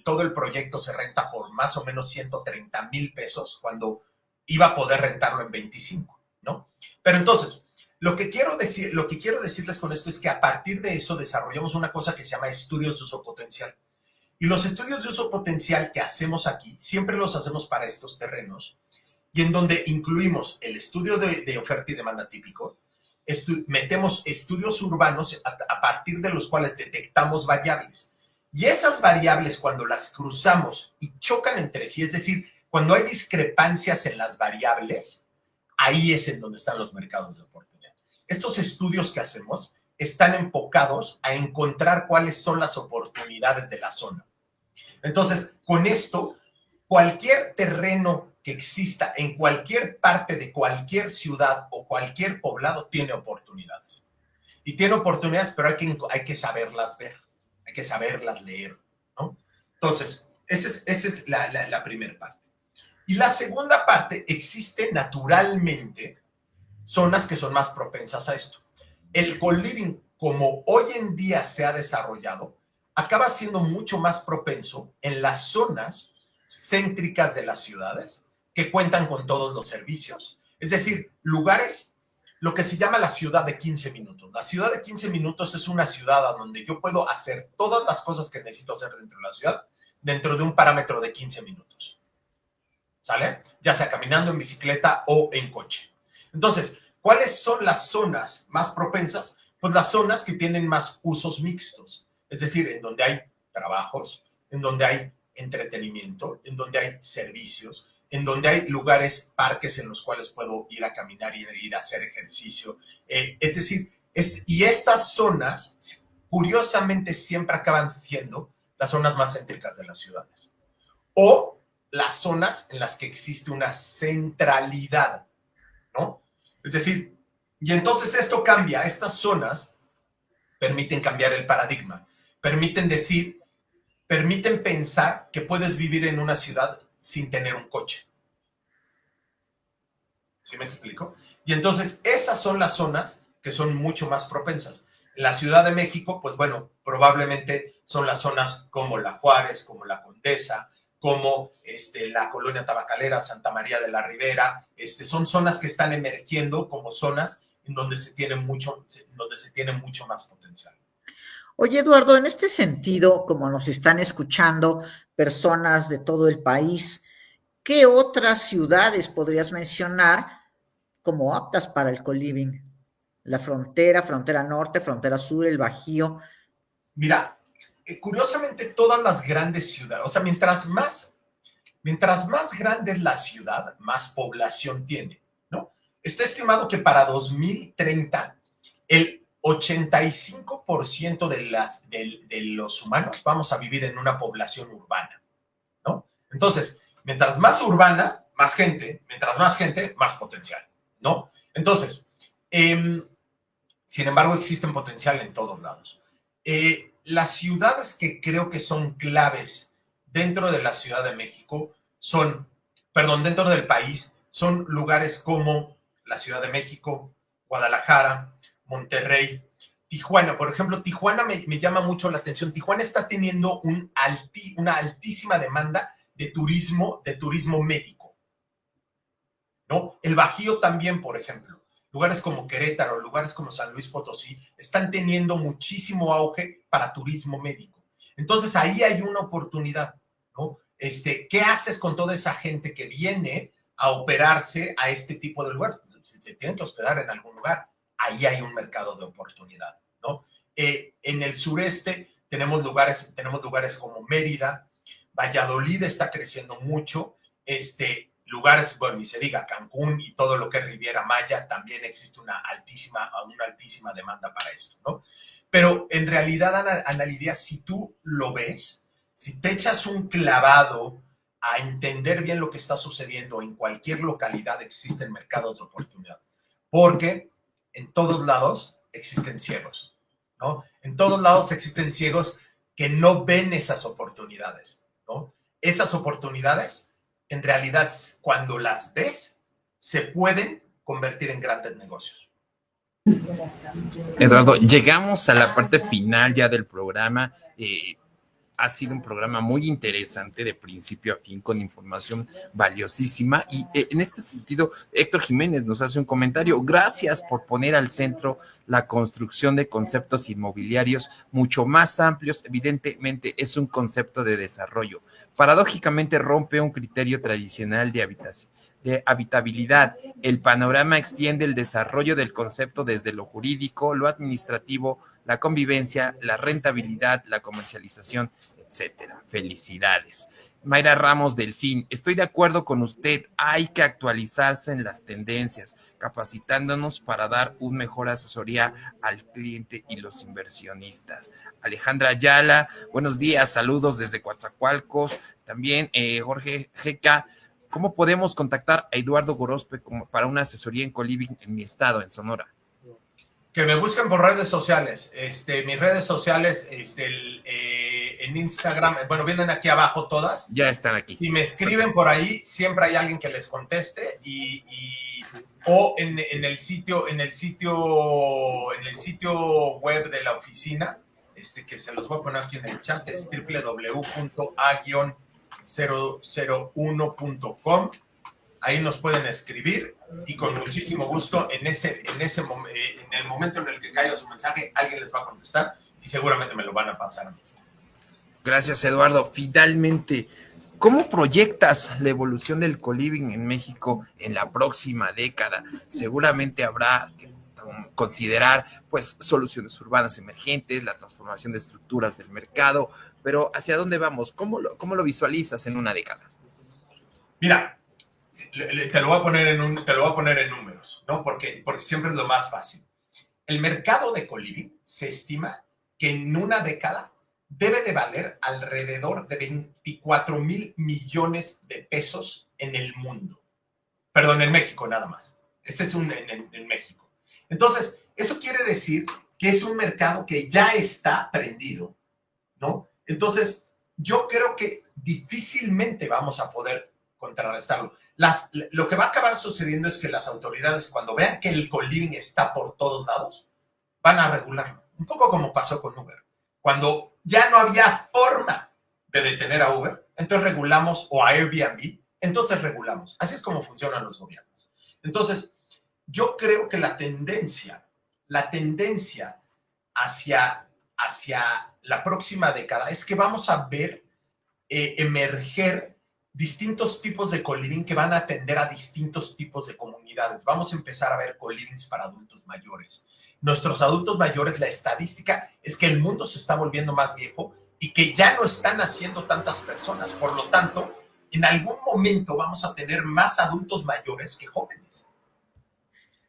todo el proyecto se renta por más o menos 130,000 pesos cuando iba a poder rentarlo en 25, ¿no? Pero entonces, lo que quiero decirles con esto es que a partir de eso desarrollamos una cosa que se llama estudios de uso potencial. Y los estudios de uso potencial que hacemos aquí, siempre los hacemos para estos terrenos, y en donde incluimos el estudio de oferta y demanda típico, metemos estudios urbanos a partir de los cuales detectamos variables. Y esas variables, cuando las cruzamos y chocan entre sí, es decir, cuando hay discrepancias en las variables, ahí es en donde están los mercados de oportunidad. Estos estudios que hacemos están enfocados a encontrar cuáles son las oportunidades de la zona. Entonces, con esto, cualquier terreno que exista en cualquier parte de cualquier ciudad o cualquier poblado tiene oportunidades. Y tiene oportunidades, pero hay que saberlas ver, hay que saberlas leer, ¿no? Entonces, esa es la primera parte. Y la segunda parte, existe naturalmente zonas que son más propensas a esto. El co-living, como hoy en día se ha desarrollado, acaba siendo mucho más propenso en las zonas céntricas de las ciudades que cuentan con todos los servicios. Es decir, lugares, lo que se llama la ciudad de 15 minutos. La ciudad de 15 minutos es una ciudad donde yo puedo hacer todas las cosas que necesito hacer dentro de la ciudad dentro de un parámetro de 15 minutos. ¿Sale? Ya sea caminando, en bicicleta o en coche. Entonces, ¿cuáles son las zonas más propensas? Pues las zonas que tienen más usos mixtos. Es decir, en donde hay trabajos, en donde hay entretenimiento, en donde hay servicios, en donde hay lugares, parques en los cuales puedo ir a caminar y ir a hacer ejercicio. Es decir, y estas zonas, curiosamente, siempre acaban siendo las zonas más céntricas de las ciudades. O las zonas en las que existe una centralidad, ¿no? Es decir, y entonces esto cambia, estas zonas permiten cambiar el paradigma, permiten pensar que puedes vivir en una ciudad sin tener un coche. ¿Sí me explico? Y entonces esas son las zonas que son mucho más propensas. En la Ciudad de México, pues bueno, probablemente son las zonas como La Juárez, como La Condesa, como la Colonia Tabacalera, Santa María de la Ribera. Son zonas que están emergiendo como zonas en donde se tiene mucho más potencial. Oye, Eduardo, en este sentido, como nos están escuchando personas de todo el país, ¿qué otras ciudades podrías mencionar como aptas para el co-living? La frontera, frontera norte, frontera sur, el Bajío. Mira, curiosamente todas las grandes ciudades, o sea, mientras más grande es la ciudad, más población tiene, ¿no? Está estimado que para 2030 el 85% de los humanos vamos a vivir en una población urbana, ¿no? Entonces, mientras más urbana, más gente, mientras más gente, más potencial, ¿no? Entonces, sin embargo, existen potencial en todos lados. Las ciudades que creo que son claves dentro de la Ciudad de México dentro del país, son lugares como la Ciudad de México, Guadalajara, Monterrey, Tijuana. Por ejemplo, Tijuana me llama mucho la atención. Tijuana está teniendo una altísima demanda de turismo médico, ¿no? El Bajío también, por ejemplo. Lugares como Querétaro, lugares como San Luis Potosí, están teniendo muchísimo auge para turismo médico. Entonces, ahí hay una oportunidad, ¿no? ¿Qué haces con toda esa gente que viene a operarse a este tipo de lugares? Pues, se tienen que hospedar en algún lugar. Ahí hay un mercado de oportunidad, ¿no? En el sureste tenemos lugares como Mérida, Valladolid está creciendo mucho, lugares, bueno, ni se diga, Cancún y todo lo que es Riviera Maya, también existe una altísima demanda para esto, ¿no? Pero en realidad, Ana Lidia, si tú lo ves, si te echas un clavado a entender bien lo que está sucediendo, en cualquier localidad existen mercados de oportunidad, porque en todos lados existen ciegos, ¿no? En todos lados existen ciegos que no ven esas oportunidades, ¿no? Esas oportunidades, en realidad, cuando las ves, se pueden convertir en grandes negocios. Eduardo, llegamos a la parte final ya del programa. Ha sido un programa muy interesante de principio a fin, con información valiosísima, y en este sentido Héctor Jiménez nos hace un comentario: gracias por poner al centro la construcción de conceptos inmobiliarios mucho más amplios. Evidentemente es un concepto de desarrollo, paradójicamente rompe un criterio tradicional de habitabilidad. El panorama extiende el desarrollo del concepto desde lo jurídico, lo administrativo, la convivencia, la rentabilidad, la comercialización, etcétera. Felicidades. Mayra Ramos Delfín, estoy de acuerdo con usted, hay que actualizarse en las tendencias, capacitándonos para dar una mejor asesoría al cliente y los inversionistas. Alejandra Ayala, buenos días, saludos desde Coatzacoalcos. También Jorge Jeca, ¿cómo podemos contactar a Eduardo Gorospe para una asesoría en co-living en mi estado, en Sonora? Que me busquen por redes sociales. Mis redes sociales, en Instagram, bueno, vienen aquí abajo todas. Ya están aquí. Si me escriben por ahí, siempre hay alguien que les conteste, o en el sitio web de la oficina, que se los voy a poner aquí en el chat, es www.a-001.com. Ahí nos pueden escribir y con muchísimo gusto en el momento en el que caiga su mensaje, alguien les va a contestar y seguramente me lo van a pasar a mí. Gracias, Eduardo. Finalmente, ¿cómo proyectas la evolución del co-living en México en la próxima década? Seguramente habrá considerar pues soluciones urbanas emergentes, la transformación de estructuras del mercado, pero ¿hacia dónde vamos? ¿Cómo lo visualizas en una década? Mira, te lo voy a poner en números, ¿no? Porque siempre es lo más fácil. El mercado de coliving se estima que en una década debe de valer alrededor de 24,000 millones de pesos en el mundo. Perdón, en México nada más. Ese es en México. Entonces, eso quiere decir que es un mercado que ya está prendido, ¿no? Entonces, yo creo que difícilmente vamos a poder contrarrestarlo. Lo que va a acabar sucediendo es que las autoridades, cuando vean que el coliving está por todos lados, van a regularlo. Un poco como pasó con Uber. Cuando ya no había forma de detener a Uber, entonces regulamos, o a Airbnb, entonces regulamos. Así es como funcionan los gobiernos. Entonces, yo creo que la tendencia hacia la próxima década es que vamos a ver emerger distintos tipos de coliving que van a atender a distintos tipos de comunidades. Vamos a empezar a ver colivings para adultos mayores. Nuestros adultos mayores, la estadística es que el mundo se está volviendo más viejo y que ya no están naciendo tantas personas. Por lo tanto, en algún momento vamos a tener más adultos mayores que jóvenes.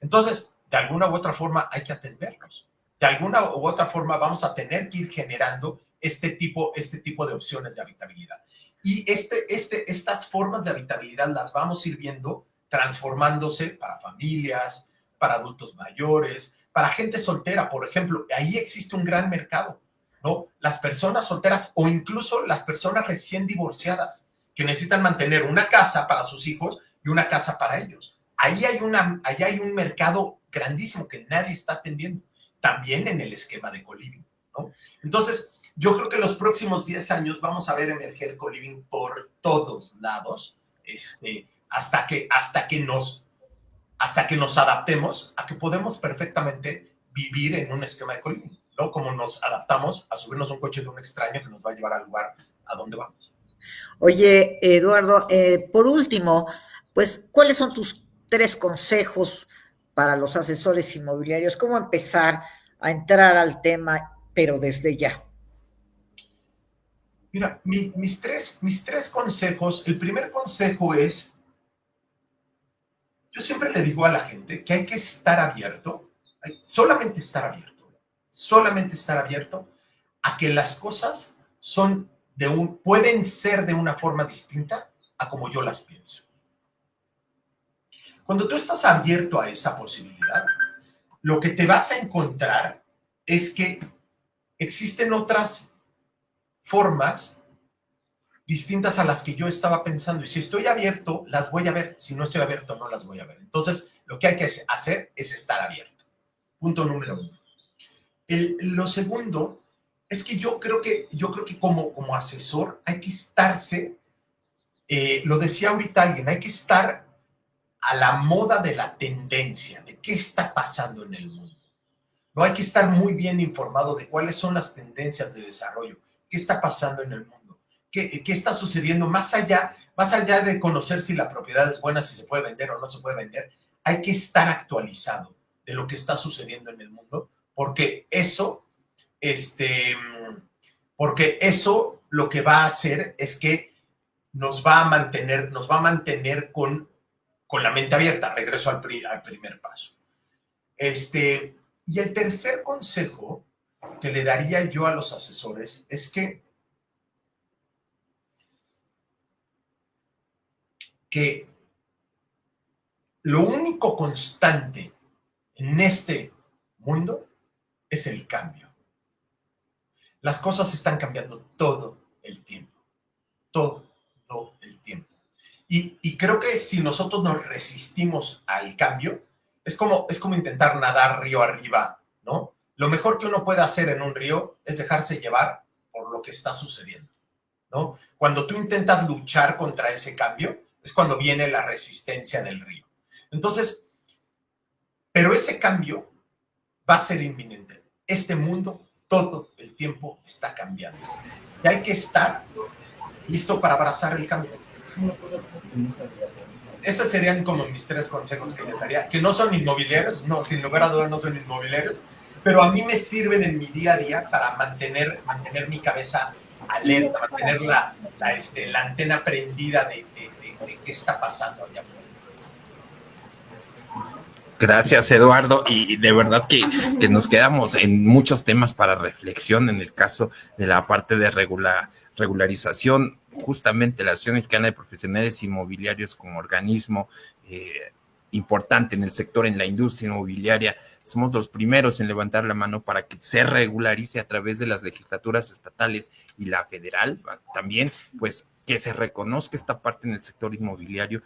Entonces, de alguna u otra forma hay que atenderlos. De alguna u otra forma vamos a tener que ir generando este tipo de opciones de habitabilidad. Y estas formas de habitabilidad las vamos a ir viendo transformándose para familias, para adultos mayores, para gente soltera, por ejemplo. Ahí existe un gran mercado, ¿no? Las personas solteras o incluso las personas recién divorciadas que necesitan mantener una casa para sus hijos y una casa para ellos. Ahí hay un mercado grandísimo que nadie está atendiendo, también en el esquema de coliving, ¿no? Entonces, yo creo que en los próximos 10 años vamos a ver emerger coliving por todos lados, hasta que nos adaptemos a que podemos perfectamente vivir en un esquema de coliving, ¿no? Como nos adaptamos a subirnos a un coche de un extraño que nos va a llevar al lugar a donde vamos. Oye, Eduardo, por último, pues, ¿cuáles son tus 3 consejos para los asesores inmobiliarios? ¿Cómo empezar a entrar al tema, pero desde ya? Mira, mis tres consejos, el primer consejo es, yo siempre le digo a la gente que hay que estar abierto, solamente estar abierto a que las cosas pueden ser de una forma distinta a como yo las pienso. Cuando tú estás abierto a esa posibilidad, lo que te vas a encontrar es que existen otras formas distintas a las que yo estaba pensando. Y si estoy abierto, las voy a ver. Si no estoy abierto, no las voy a ver. Entonces, lo que hay que hacer es estar abierto. Punto número 1. Lo segundo es que yo creo que como asesor hay que estarse, lo decía ahorita alguien, hay que estar a la moda de la tendencia, de qué está pasando en el mundo. No hay que estar muy bien informado de cuáles son las tendencias de desarrollo, qué está pasando en el mundo, qué está sucediendo más allá de conocer si la propiedad es buena, si se puede vender o no se puede vender. Hay que estar actualizado de lo que está sucediendo en el mundo, porque eso lo que va a hacer es que nos va a mantener con la mente abierta. Regreso al primer paso. Y el tercer consejo que le daría yo a los asesores es que lo único constante en este mundo es el cambio. Las cosas están cambiando todo el tiempo. Todo el tiempo. Y creo que si nosotros nos resistimos al cambio, es como intentar nadar río arriba, ¿no? Lo mejor que uno puede hacer en un río es dejarse llevar por lo que está sucediendo, ¿no? Cuando tú intentas luchar contra ese cambio, es cuando viene la resistencia del río. Entonces, pero ese cambio va a ser inminente. Este mundo todo el tiempo está cambiando. Y hay que estar listo para abrazar el cambio. esos serían como mis 3 consejos que les daría, que no son inmobiliarios, no, sin lugar a dudas no son inmobiliarios, pero a mí me sirven en mi día a día para mantener mi cabeza alerta, mantener la antena prendida de qué está pasando allá afuera. Gracias, Eduardo, y de verdad que nos quedamos en muchos temas para reflexión en el caso de la parte de regularización. Justamente la Asociación Mexicana de Profesionales Inmobiliarios como organismo importante en el sector, en la industria inmobiliaria, somos los primeros en levantar la mano para que se regularice a través de las legislaturas estatales y la federal, también pues que se reconozca esta parte en el sector inmobiliario.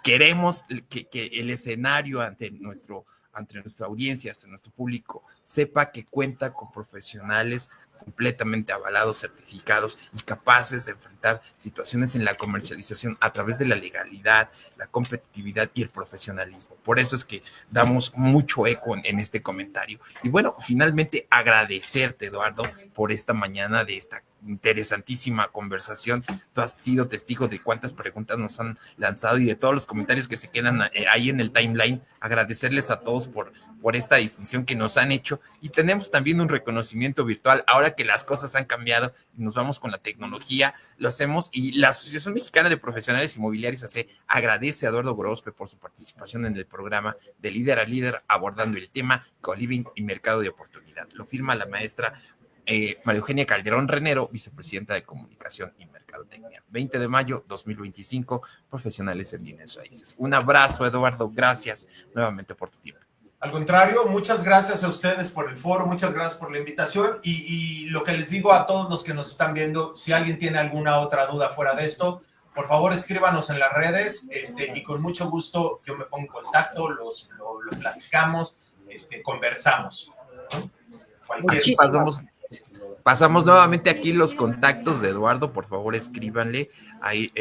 Queremos que el escenario ante nuestra audiencia, ante nuestro público, sepa que cuenta con profesionales completamente avalados, certificados y capaces de enfrentar situaciones en la comercialización a través de la legalidad, la competitividad y el profesionalismo. Por eso es que damos mucho eco en este comentario. Y bueno, finalmente agradecerte, Eduardo, por esta mañana de esta interesantísima conversación. Tú has sido testigo de cuántas preguntas nos han lanzado y de todos los comentarios que se quedan ahí en el timeline. Agradecerles a todos por esta distinción que nos han hecho, y tenemos también un reconocimiento virtual. Ahora que las cosas han cambiado y nos vamos con la tecnología, lo hacemos, y la Asociación Mexicana de Profesionales Inmobiliarios agradece a Eduardo Gorospe por su participación en el programa de Líder a Líder, abordando el tema co-living y mercado de oportunidad. Lo firma la maestra María Eugenia Calderón Renero, vicepresidenta de Comunicación y Mercadotecnia. 20 de mayo 2025, profesionales en bienes raíces. Un abrazo, Eduardo. Gracias nuevamente por tu tiempo. Al contrario, muchas gracias a ustedes por el foro, muchas gracias por la invitación, y lo que les digo a todos los que nos están viendo, si alguien tiene alguna otra duda fuera de esto, por favor escríbanos en las redes, y con mucho gusto yo me pongo en contacto, lo platicamos, conversamos. Pasamos nuevamente aquí los contactos de Eduardo. Por favor, escríbanle ahí,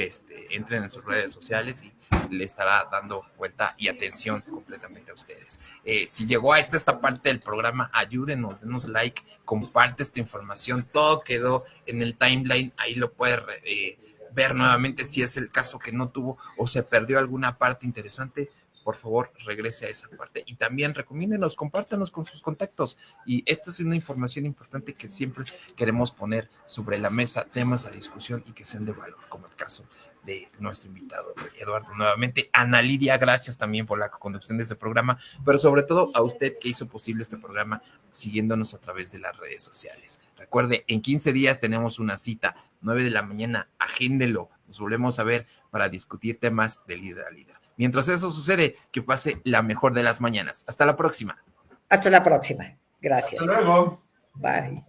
entren en sus redes sociales y le estará dando vuelta y atención completamente a ustedes. Si llegó a esta parte del programa, ayúdenos, denos like, comparte esta información. Todo quedó en el timeline, ahí lo puede ver nuevamente si es el caso que no tuvo o se perdió alguna parte interesante. Por favor, regrese a esa parte, y también recomiéndenos, compártanos con sus contactos. Y esta es una información importante que siempre queremos poner sobre la mesa, temas a discusión y que sean de valor, como el caso de nuestro invitado Eduardo. Nuevamente, Ana Lidia, gracias también por la conducción de este programa, pero sobre todo a usted que hizo posible este programa siguiéndonos a través de las redes sociales. Recuerde, en 15 días tenemos una cita, 9 de la mañana, agéndelo, nos volvemos a ver para discutir temas de líder a líder. Mientras eso sucede, que pase la mejor de las mañanas. Hasta la próxima. Hasta la próxima. Gracias. Hasta luego. Bye.